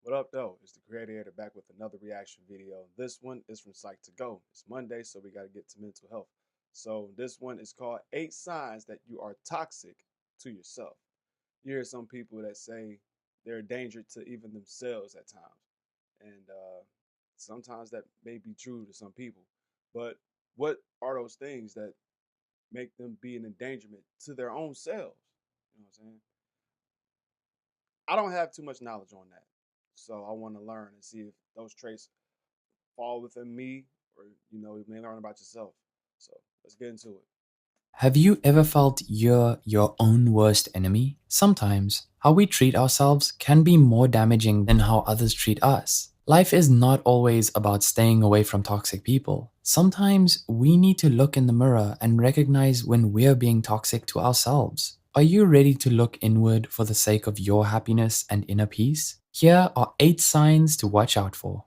What up, though? It's the Creator back with another reaction video. This one is from Psych to Go. It's Monday, so we got to get to mental health. So, this one is called 8 Signs That You Are Toxic to Yourself. You hear some people that say they're a danger to even themselves at times. And sometimes that may be true to some people. But what are those things that make them be an endangerment to their own selves? You know what I'm saying? I don't have too much knowledge on that. So I want to learn and see if those traits fall within me or, you may learn about yourself. So let's get into it. Have you ever felt you're your own worst enemy? Sometimes, how we treat ourselves can be more damaging than how others treat us. Life is not always about staying away from toxic people. Sometimes we need to look in the mirror and recognize when we're being toxic to ourselves. Are you ready to look inward for the sake of your happiness and inner peace? Here are 8 signs to watch out for.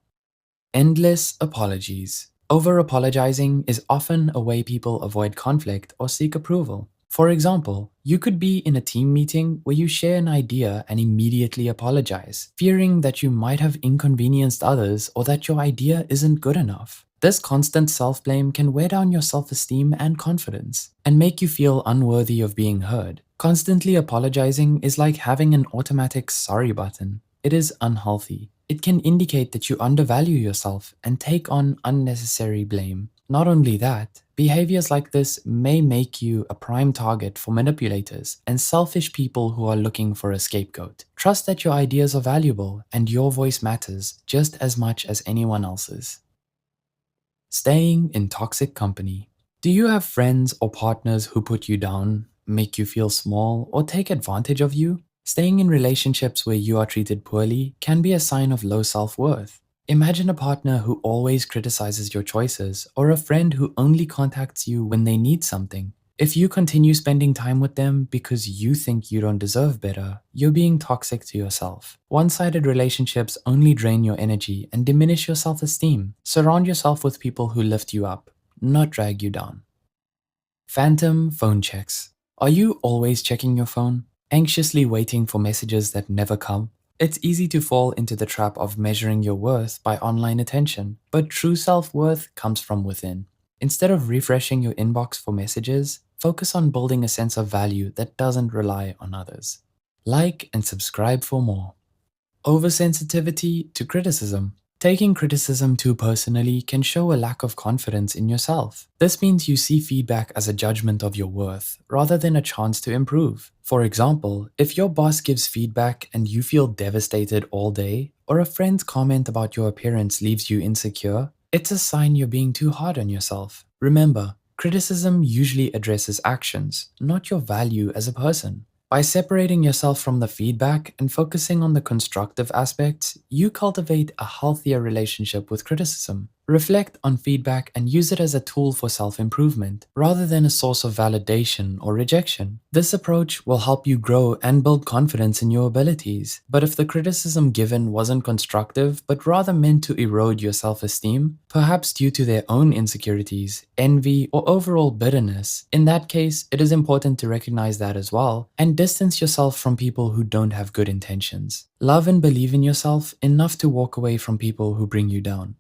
Endless apologies. Over apologizing is often a way people avoid conflict or seek approval. For example, you could be in a team meeting where you share an idea and immediately apologize, fearing that you might have inconvenienced others or that your idea isn't good enough. This constant self blame can wear down your self esteem and confidence and make you feel unworthy of being heard. Constantly apologizing is like having an automatic sorry button. It is unhealthy. It can indicate that you undervalue yourself and take on unnecessary blame. Not only that, behaviors like this may make you a prime target for manipulators and selfish people who are looking for a scapegoat. Trust that your ideas are valuable and your voice matters just as much as anyone else's. Staying in toxic company. Do you have friends or partners who put you down, make you feel small, or take advantage of you? Staying in relationships where you are treated poorly can be a sign of low self worth. Imagine a partner who always criticizes your choices, or a friend who only contacts you when they need something. If you continue spending time with them because you think you don't deserve better, you're being toxic to yourself. One sided relationships only drain your energy and diminish your self esteem. Surround yourself with people who lift you up, not drag you down. Phantom phone checks. Are you always checking your phone, anxiously waiting for messages that never come? It's easy to fall into the trap of measuring your worth by online attention, but true self worth comes from within. Instead of refreshing your inbox for messages, focus on building a sense of value that doesn't rely on others. Like and subscribe for more. Oversensitivity to criticism. Taking criticism too personally can show a lack of confidence in yourself. This means you see feedback as a judgment of your worth, rather than a chance to improve. For example, if your boss gives feedback and you feel devastated all day, or a friend's comment about your appearance leaves you insecure, it's a sign you're being too hard on yourself. Remember, criticism usually addresses actions, not your value as a person. By separating yourself from the feedback and focusing on the constructive aspects, you cultivate a healthier relationship with criticism. Reflect on feedback and use it as a tool for self improvement, rather than a source of validation or rejection. This approach will help you grow and build confidence in your abilities. But if the criticism given wasn't constructive, but rather meant to erode your self esteem, perhaps due to their own insecurities, envy, or overall bitterness, in that case, it is important to recognize that as well and distance yourself from people who don't have good intentions. Love and believe in yourself enough to walk away from people who bring you down.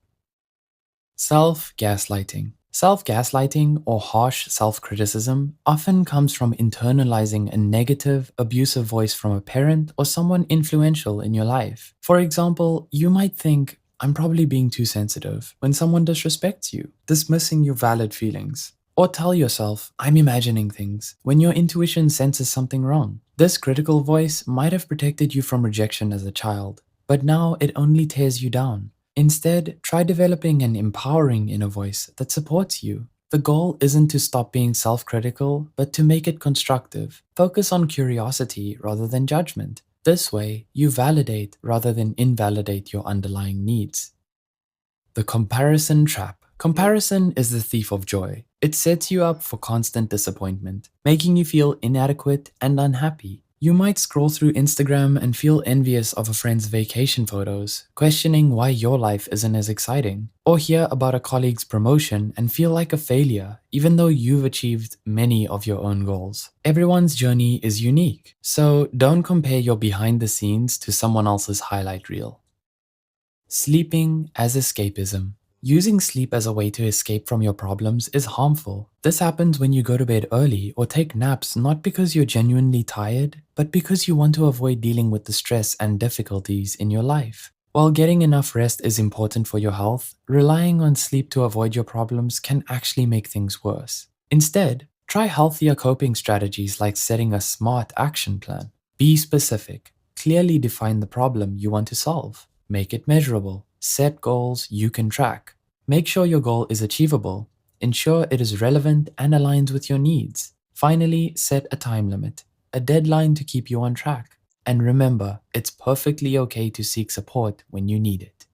Self gaslighting. Self gaslighting, or harsh self criticism, often comes from internalizing a negative, abusive voice from a parent or someone influential in your life. For example, you might think, I'm probably being too sensitive when someone disrespects you, dismissing your valid feelings. Or tell yourself, I'm imagining things, when your intuition senses something wrong. This critical voice might have protected you from rejection as a child, but now it only tears you down. Instead, try developing an empowering inner voice that supports you. The goal isn't to stop being self critical, but to make it constructive. Focus on curiosity rather than judgment. This way, you validate rather than invalidate your underlying needs. The comparison trap. Comparison is the thief of joy. It sets you up for constant disappointment, making you feel inadequate and unhappy. You might scroll through Instagram and feel envious of a friend's vacation photos, questioning why your life isn't as exciting, or hear about a colleague's promotion and feel like a failure, even though you've achieved many of your own goals. Everyone's journey is unique, so don't compare your behind the scenes to someone else's highlight reel. Sleeping as escapism. Using sleep as a way to escape from your problems is harmful. This happens when you go to bed early or take naps not because you're genuinely tired, but because you want to avoid dealing with the stress and difficulties in your life. While getting enough rest is important for your health, relying on sleep to avoid your problems can actually make things worse. Instead, try healthier coping strategies like setting a smart action plan. Be specific. Clearly define the problem you want to solve. Make it measurable. Set goals you can track. Make sure your goal is achievable. Ensure it is relevant and aligns with your needs. Finally, set a time limit, a deadline to keep you on track. And remember, it's perfectly okay to seek support when you need it.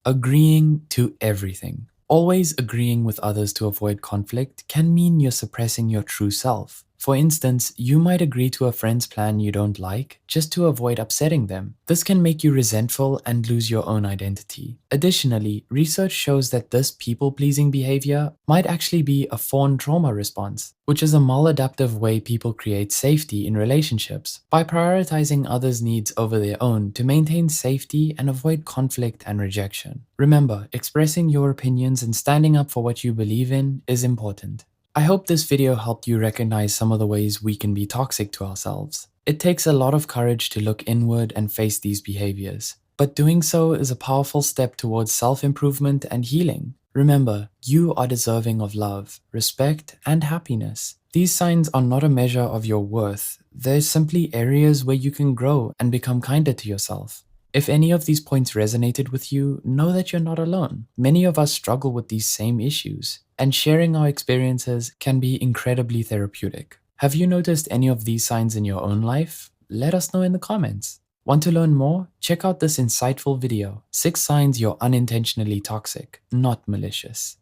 Agreeing to everything. Always agreeing with others to avoid conflict can mean you're suppressing your true self. For instance, you might agree to a friend's plan you don't like just to avoid upsetting them. This can make you resentful and lose your own identity. Additionally, research shows that this people-pleasing behavior might actually be a fawn trauma response, which is a maladaptive way people create safety in relationships by prioritizing others' needs over their own to maintain safety and avoid conflict and rejection. Remember, expressing your opinions and standing up for what you believe in is important. I hope this video helped you recognize some of the ways we can be toxic to ourselves. It takes a lot of courage to look inward and face these behaviors, but doing so is a powerful step towards self-improvement and healing. Remember, you are deserving of love, respect, and happiness. These signs are not a measure of your worth. They're simply areas where you can grow and become kinder to yourself. If any of these points resonated with you, know that you're not alone. Many of us struggle with these same issues, and sharing our experiences can be incredibly therapeutic. Have you noticed any of these signs in your own life? Let us know in the comments. Want to learn more? Check out this insightful video, 6 Signs You're Unintentionally Toxic, Not Malicious.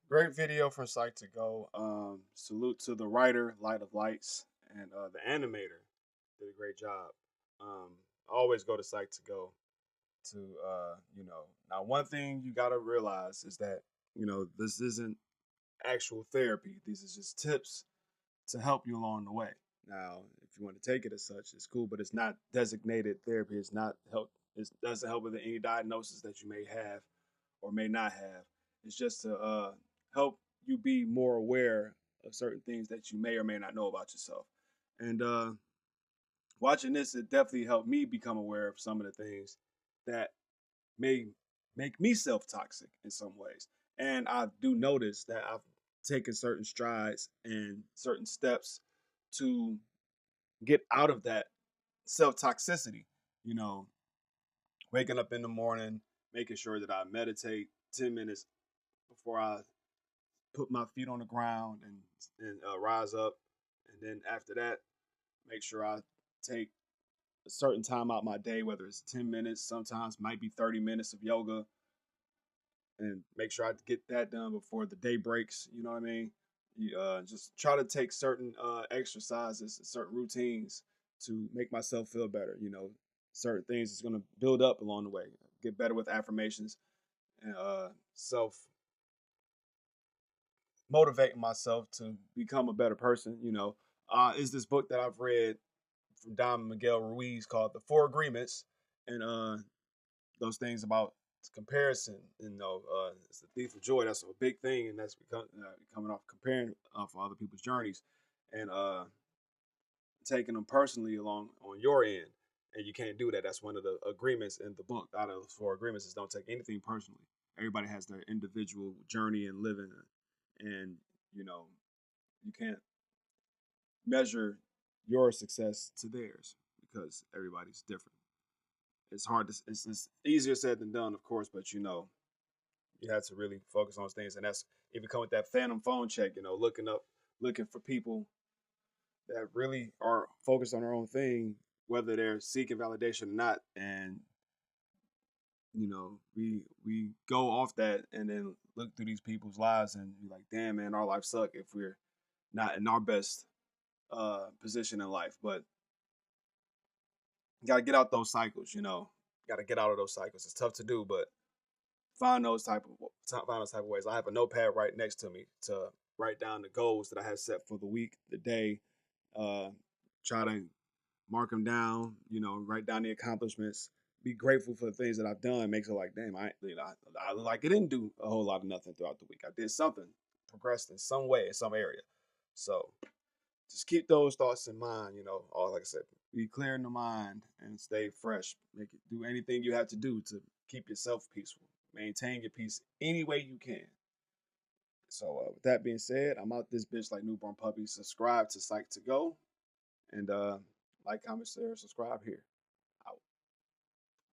Great video from Psych to Go. Salute to the writer, Light of Lights, and the animator did a great job. I always go to Psych to Go to now one thing you gotta realize is that this isn't actual therapy. These are just tips to help you along the way. Now, if you want to take it as such, it's cool, but it's not designated therapy. It's not help. It doesn't help with any diagnosis that you may have or may not have. It's just to help you be more aware of certain things that you may or may not know about yourself. And watching this, it definitely helped me become aware of some of the things that may make me self toxic in some ways. And I do notice that I've taken certain strides and certain steps to get out of that self toxicity. You know, waking up in the morning, making sure that I meditate 10 minutes before I put my feet on the ground and rise up. And then after that, make sure I take a certain time out my day, whether it's 10 minutes, sometimes might be 30 minutes of yoga, and make sure I get that done before the day breaks. You know what I mean? Just try to take certain exercises, certain routines to make myself feel better. Certain things is going to build up along the way. Get better with affirmations and self motivating myself to become a better person. Is this book that I've read from Don Miguel Ruiz called The Four Agreements, and those things about comparison. It's the thief of joy. That's a big thing, and that's coming off comparing for other people's journeys, and taking them personally along on your end. And you can't do that. That's one of the agreements in the book. Out of those four agreements is don't take anything personally. Everybody has their individual journey and living, and you can't measure your success to theirs because everybody's different. It's hard to it's easier said than done, of course, but you have to really focus on those things, and that's if you come with that phantom phone check, looking for people that really are focused on their own thing, whether they're seeking validation or not. And we go off that and then look through these people's lives and be like, damn man, our life suck if we're not in our best position in life. But you gotta get out those cycles, gotta get out of those cycles. It's tough to do, but find those type of ways. I have a notepad right next to me to write down the goals that I have set for the week, the day. Try to mark them down, write down the accomplishments, be grateful for the things that I've done. Makes it like, damn, I like I didn't do a whole lot of nothing throughout the week. I did something, progressed in some way, in some area. So just keep those thoughts in mind. All like I said, be clear in the mind and stay fresh. Do anything you have to do to keep yourself peaceful. Maintain your peace any way you can. So with that being said, I'm out this bitch like newborn puppies. Subscribe to Psych to Go and like, comment, share, subscribe here.